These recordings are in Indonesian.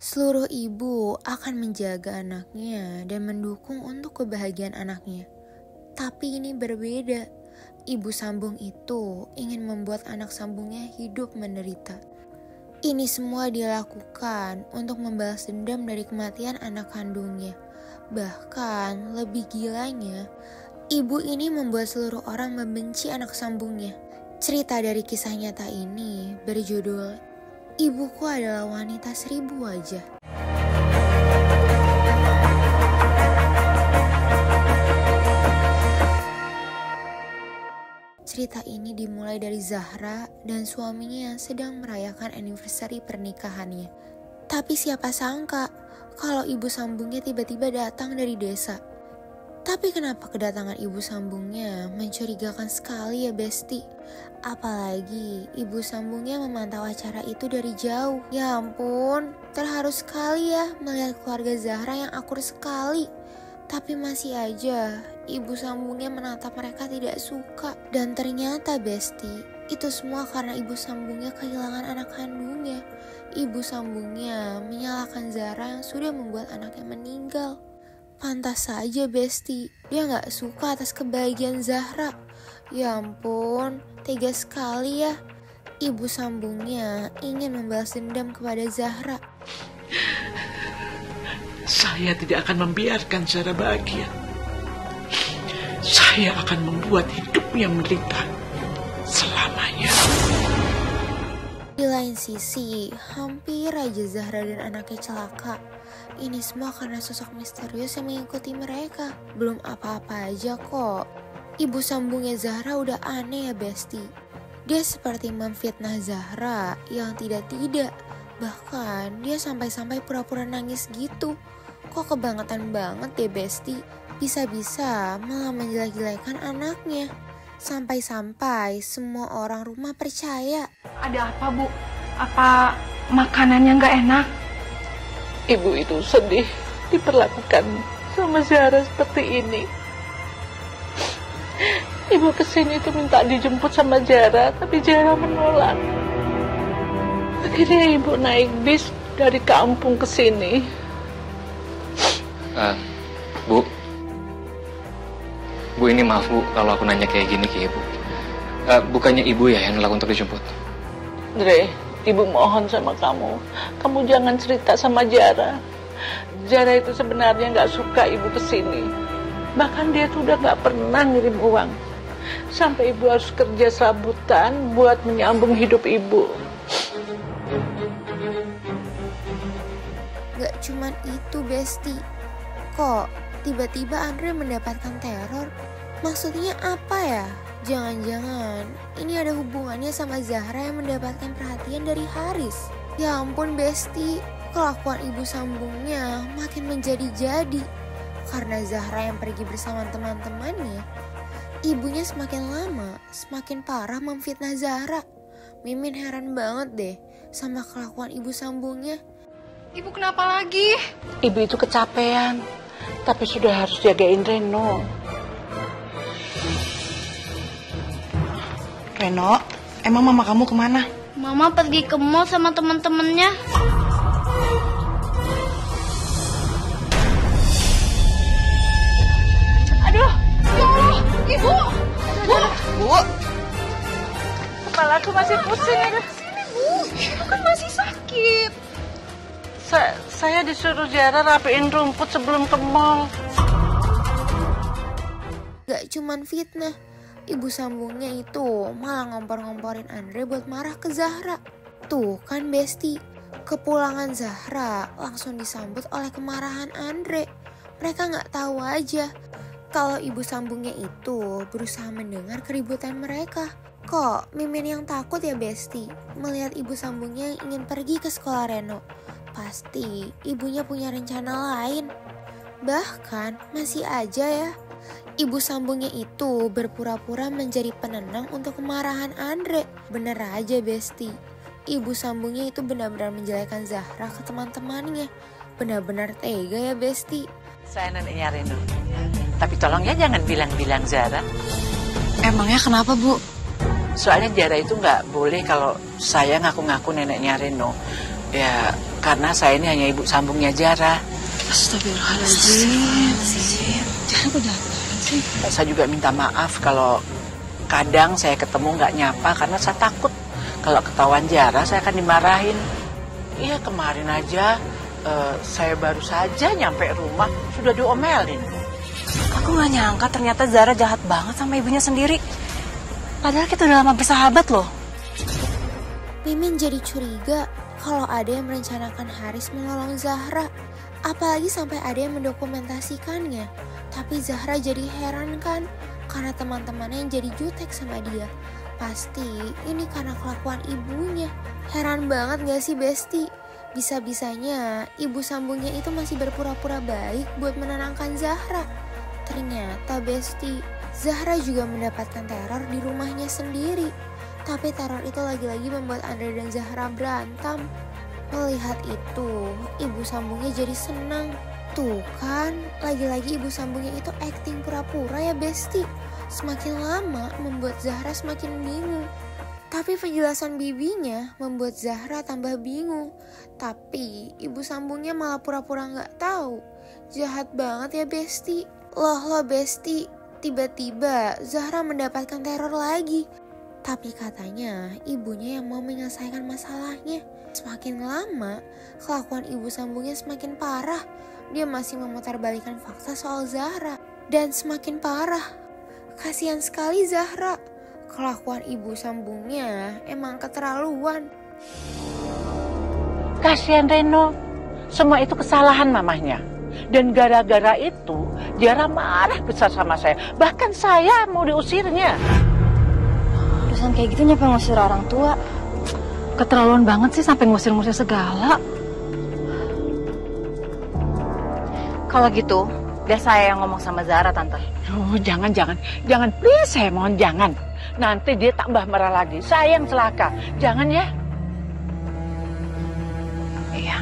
Seluruh ibu akan menjaga anaknya dan mendukung untuk kebahagiaan anaknya. Tapi ini berbeda. Ibu sambung itu ingin membuat anak sambungnya hidup menderita. Ini semua dia lakukan untuk membalas dendam dari kematian anak kandungnya. Bahkan lebih gilanya, ibu ini membuat seluruh orang membenci anak sambungnya. Cerita dari kisah nyata ini berjudul Ibuku Adalah Wanita 1000 Wajah. Cerita ini dimulai dari Zahra dan suaminya yang sedang merayakan anniversary pernikahannya. Tapi siapa sangka kalau ibu sambungnya tiba-tiba datang dari desa. Tapi kenapa kedatangan ibu sambungnya mencurigakan sekali ya Besti? Apalagi ibu sambungnya memantau acara itu dari jauh. Ya ampun, terharu sekali ya melihat keluarga Zahra yang akur sekali. Tapi masih aja ibu sambungnya menatap mereka tidak suka. Dan ternyata Besti, itu semua karena ibu sambungnya kehilangan anak kandungnya. Ibu sambungnya menyalahkan Zahra yang sudah membuat anaknya meninggal. Pantas saja Besti, dia gak suka atas kebahagiaan Zahra. Ya ampun, tega sekali ya. Ibu sambungnya ingin membalas dendam kepada Zahra. Saya tidak akan membiarkan Zahra bahagia. Saya akan membuat hidupnya menderita selamanya. Di lain sisi, hampir aja Zahra dan anaknya celaka. Ini semua karena sosok misterius yang mengikuti mereka. Belum apa-apa aja kok. Ibu sambungnya Zahra udah aneh ya Besti. Dia seperti memfitnah Zahra yang tidak-tidak. Bahkan dia sampai-sampai pura-pura nangis gitu. Kok kebangetan banget deh Besti. Bisa-bisa malah menjelek-jelekan anaknya. Sampai-sampai semua orang rumah percaya. Ada apa Bu? Apa makanannya nggak enak? Ibu itu sedih diperlakukan sama Zahra seperti ini. Ibu kesini tuh minta dijemput sama Zahra, tapi Zahra menolak. Akhirnya ibu naik bis dari kampung ke sini. Bu ini maaf Bu kalau aku nanya kayak gini ke ibu. Bukannya ibu ya yang nolak untuk dijemput? Dre, ibu mohon sama kamu jangan cerita sama Zahra. Zahra itu sebenarnya nggak suka ibu kesini. Bahkan dia tuh udah nggak pernah ngirim uang. Sampai ibu harus kerja serabutan buat menyambung hidup ibu. Gak cuman itu Besti. Kok tiba-tiba Andre mendapatkan teror? Maksudnya apa ya? Jangan-jangan ini ada hubungannya sama Zahra yang mendapatkan perhatian dari Haris. Ya ampun Besti, kelakuan ibu sambungnya makin menjadi-jadi. Karena Zahra yang pergi bersama teman-temannya, ibunya semakin lama semakin parah memfitnah Zahra. Mimin heran banget deh sama kelakuan ibu sambungnya. Ibu kenapa lagi? Ibu itu kecapean, tapi sudah harus jagain Reno. Reno, emang mama kamu kemana? Mama pergi ke mall sama teman-temannya. Aduh, ya Allah, Ibu! Bu, Kepala aku masih pusing. Sini Bu, Ibu kan masih sakit. Saya disuruh Zahra rapiin rumput sebelum ke mall. Gak cuman fitnah, ibu sambungnya itu malah ngompor-ngomporin Andre buat marah ke Zahra. Tuh kan Besti, kepulangan Zahra langsung disambut oleh kemarahan Andre. Mereka gak tahu aja kalau ibu sambungnya itu berusaha mendengar keributan mereka. Kok Mimin yang takut ya Besti melihat ibu sambungnya yang ingin pergi ke sekolah Reno? Pasti ibunya punya rencana lain. Bahkan masih aja ya, ibu sambungnya itu berpura-pura menjadi penenang untuk kemarahan Andre. Bener aja Besti, ibu sambungnya itu benar-benar menjelekan Zahra ke teman-temannya. Benar-benar tega ya Besti. Saya neneknya Reno. Tapi tolong ya jangan bilang-bilang Zahra. emangnya kenapa Bu? Soalnya Zahra itu nggak boleh kalau saya ngaku-ngaku neneknya Reno. Ya Karena saya ini hanya ibu sambungnya Zahra. Astagfirullahaladzim. Zahra kok jahat banget sih? Saya juga minta maaf kalau kadang saya ketemu nggak nyapa karena saya takut kalau ketahuan Zahra saya akan dimarahin. Iya, kemarin aja saya baru saja nyampe rumah sudah diomelin. Aku nggak nyangka ternyata Zahra jahat banget sama ibunya sendiri. Padahal kita udah lama bersahabat loh. Mimin jadi curiga kalau ada yang merencanakan Haris menolong Zahra. Apalagi sampai ada yang mendokumentasikannya. Tapi Zahra jadi heran kan, karena teman-temannya yang jadi jutek sama dia. Pasti ini karena kelakuan ibunya. Heran banget gak sih Besti? Bisa-bisanya ibu sambungnya itu masih berpura-pura baik buat menenangkan Zahra. Ternyata Besti, Zahra juga mendapatkan teror di rumahnya sendiri. Tapi teror itu lagi-lagi membuat Andre dan Zahra berantem. Melihat itu, ibu sambungnya jadi senang. Tuh kan, lagi-lagi ibu sambungnya itu acting pura-pura ya Besti. Semakin lama membuat Zahra semakin bingung. Tapi penjelasan bibinya membuat Zahra tambah bingung. Tapi ibu sambungnya malah pura-pura gak tahu. Jahat banget ya Besti. Loh Besti, tiba-tiba Zahra mendapatkan teror lagi. Tapi katanya ibunya yang mau menyelesaikan masalahnya. Semakin lama, kelakuan ibu sambungnya semakin parah. Dia masih memutarbalikkan fakta soal Zahra. Dan semakin parah. Kasihan sekali Zahra. Kelakuan ibu sambungnya emang keterlaluan. Kasihan Reno, semua itu kesalahan mamahnya. Dan gara-gara itu, Zahra marah besar sama saya. Bahkan saya mau diusirnya. Urusan kayak gitu nyampe ngusir orang tua. Keterlaluan banget sih sampai ngusir-ngusir segala. Kalau gitu, biar saya yang ngomong sama Zahra, Tante. Oh, jangan, please, saya mohon jangan. Nanti dia tambah marah lagi. Saya yang celaka. Jangan ya. Iya.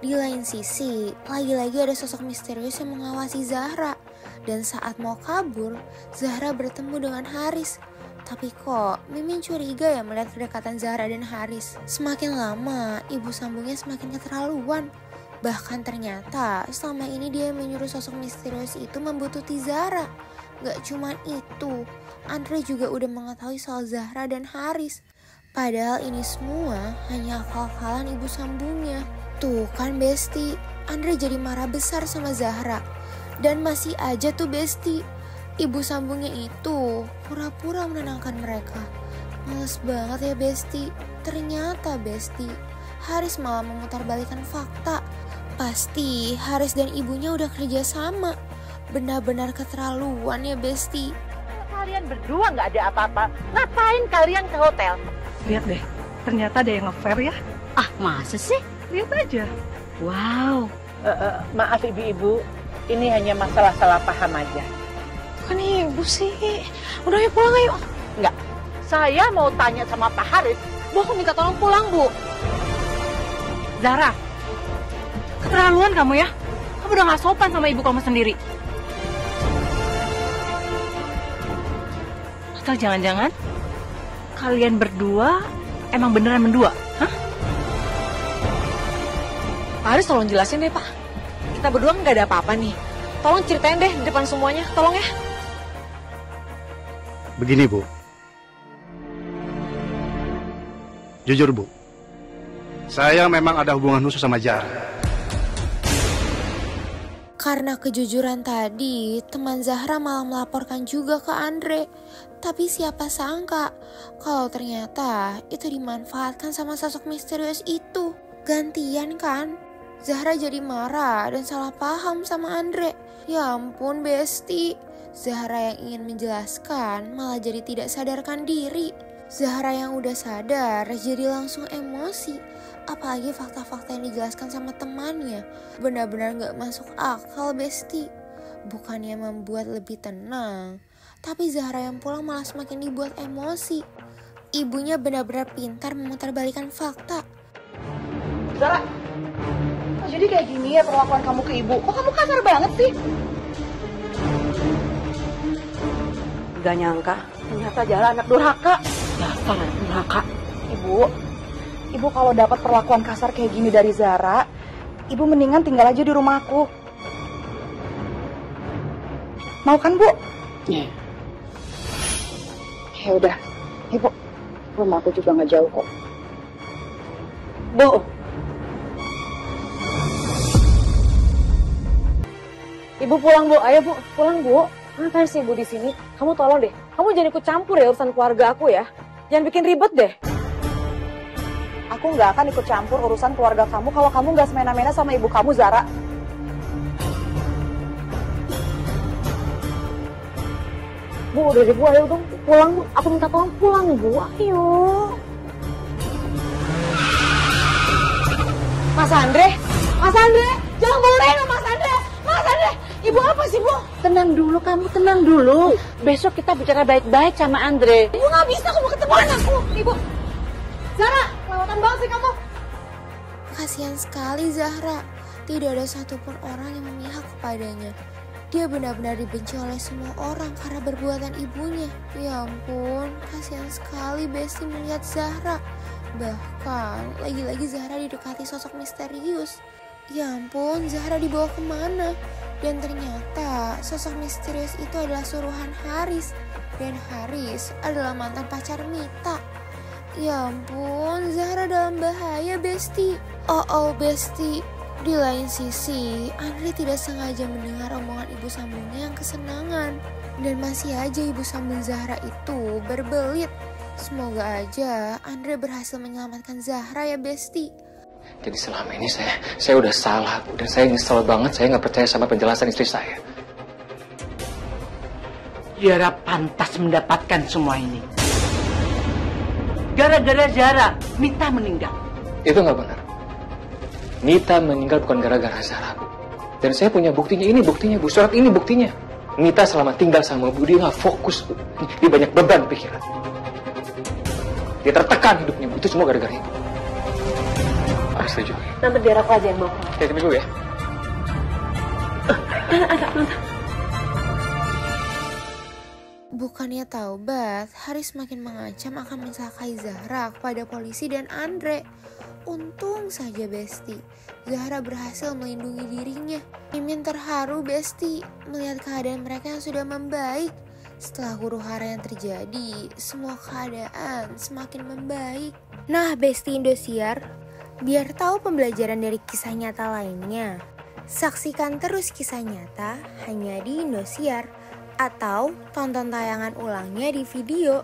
Di lain sisi, lagi-lagi ada sosok misterius yang mengawasi Zahra. Dan saat mau kabur, Zahra bertemu dengan Haris. Tapi kok Mimin curiga ya melihat kedekatan Zahra dan Haris. Semakin lama, ibu sambungnya semakin keterlaluan. Bahkan ternyata selama ini dia menyuruh sosok misterius itu membututi Zahra. Gak cuman itu, Andre juga udah mengetahui soal Zahra dan Haris. Padahal ini semua hanya akal-akalan ibu sambungnya. Tuh kan Besti, Andre jadi marah besar sama Zahra. Dan masih aja tuh Besti, ibu sambungnya itu pura-pura menenangkan mereka. Males banget ya Besti. Ternyata Besti, Haris malah memutarbalikkan fakta. Pasti Haris dan ibunya udah kerja sama. Benar-benar keterlaluan ya Besti. Kalian berdua nggak ada apa-apa. Ngapain kalian ke hotel? Lihat deh, ternyata ada yang nge-fair ya. Ah, masa sih? Lihat aja. Wow. Maaf ibu-ibu, ini hanya masalah salah paham aja. Bukan ibu sih. Udah yuk pulang ayo. Enggak, saya mau tanya sama Pak Haris. Bu, aku minta tolong pulang, Bu. Zahra, keterlaluan kamu ya. Kamu udah gak sopan sama ibu kamu sendiri. Atau jangan-jangan kalian berdua emang beneran mendua? Hah? Pak Haris tolong jelasin deh, Pak. Kita berdua nggak ada apa-apa nih. Tolong ceritain deh di depan semuanya. Tolong ya. Begini, Bu. Jujur, Bu. Saya memang ada hubungan khusus sama Zahra. Karena kejujuran tadi, teman Zahra malah melaporkan juga ke Andre. Tapi siapa sangka kalau ternyata itu dimanfaatkan sama sosok misterius itu. Gantian kan? Zahra jadi marah dan salah paham sama Andre. Ya ampun Besti, Zahra yang ingin menjelaskan malah jadi tidak sadarkan diri. Zahra yang udah sadar jadi langsung emosi. Apalagi fakta-fakta yang dijelaskan sama temannya. Benar-benar gak masuk akal Besti. Bukannya membuat lebih tenang, tapi Zahra yang pulang malah semakin dibuat emosi. Ibunya benar-benar pintar memutarbalikkan fakta. Zahra, jadi kayak gini ya perlakuan kamu ke ibu. Kok kamu kasar banget sih? Gak nyangka, ternyata Zahra anak durhaka. Dasar anak durhaka. Bu. Ibu kalau dapat perlakuan kasar kayak gini dari Zara, Ibu mendingan tinggal aja di rumahku. Mau kan, Bu? Iya. Ya udah, Ibu. Rumahku juga nggak jauh kok. Bu, Ibu pulang, Bu. Ayo, Bu. Pulang, Bu. Ngapain sih Ibu di sini? Kamu tolong deh. Kamu jangan ikut campur ya urusan keluarga aku ya. Jangan bikin ribet deh. Aku nggak akan ikut campur urusan keluarga kamu kalau kamu nggak semena-mena sama ibu kamu, Zara. Bu, udah deh, Bu. Ayo dong. Pulang, Bu. Aku minta tolong pulang, Bu. Ayo. Mas Andre. Mas Andre. Jangan bawa Reno, Mas Andre. Mas Andre. Ibu apa sih, Bu? Tenang dulu, kamu tenang dulu. Besok kita bicara baik-baik sama Andre. Ibu nggak bisa, aku mau ketemu anakku. Ibu. Zara, kelewatan banget sih kamu. Kasihan sekali Zahra. Tidak ada satupun orang yang memihak kepadanya. Dia benar-benar dibenci oleh semua orang karena perbuatan ibunya. Ya ampun, kasihan sekali Besti melihat Zahra. Bahkan, lagi-lagi Zahra didekati sosok misterius. Ya ampun, Zahra dibawa kemana? Dan ternyata sosok misterius itu adalah suruhan Haris. Dan Haris adalah mantan pacar Mita. Ya ampun, Zahra dalam bahaya, Besti. Oh, Besti. Di lain sisi, Andre tidak sengaja mendengar omongan ibu sambungnya yang kesenangan. Dan masih aja ibu sambung Zahra itu berbelit. Semoga aja Andre berhasil menyelamatkan Zahra ya, Besti. Jadi selama ini saya udah salah, Bu. Dan saya nyesel banget, saya nggak percaya sama penjelasan istri saya. Zara pantas mendapatkan semua ini. Gara-gara Zara, Mita meninggal. Itu nggak benar. Mita meninggal bukan gara-gara Zara, Bu. Dan saya punya buktinya, ini buktinya, Bu. Surat ini buktinya. Mita selama tinggal sama Bu, dia nggak fokus, Bu. Dia banyak beban pikiran. Dia tertekan hidupnya, Bu. Itu semua gara-gara Ibu. Harus setuju. Nanti biar aku aja yang bawa. Saya tunggu dulu ya. Bukannya taubat, Haris semakin mengancam akan mencelakai Zahra kepada polisi dan Andre. Untung saja Besti, Zahra berhasil melindungi dirinya. Mimin terharu Besti melihat keadaan mereka yang sudah membaik. Setelah huru-hara yang terjadi, semua keadaan semakin membaik. Nah Besti Indosiar, biar tahu pembelajaran dari kisah nyata lainnya, saksikan terus kisah nyata hanya di Indosiar. Atau tonton tayangan ulangnya di video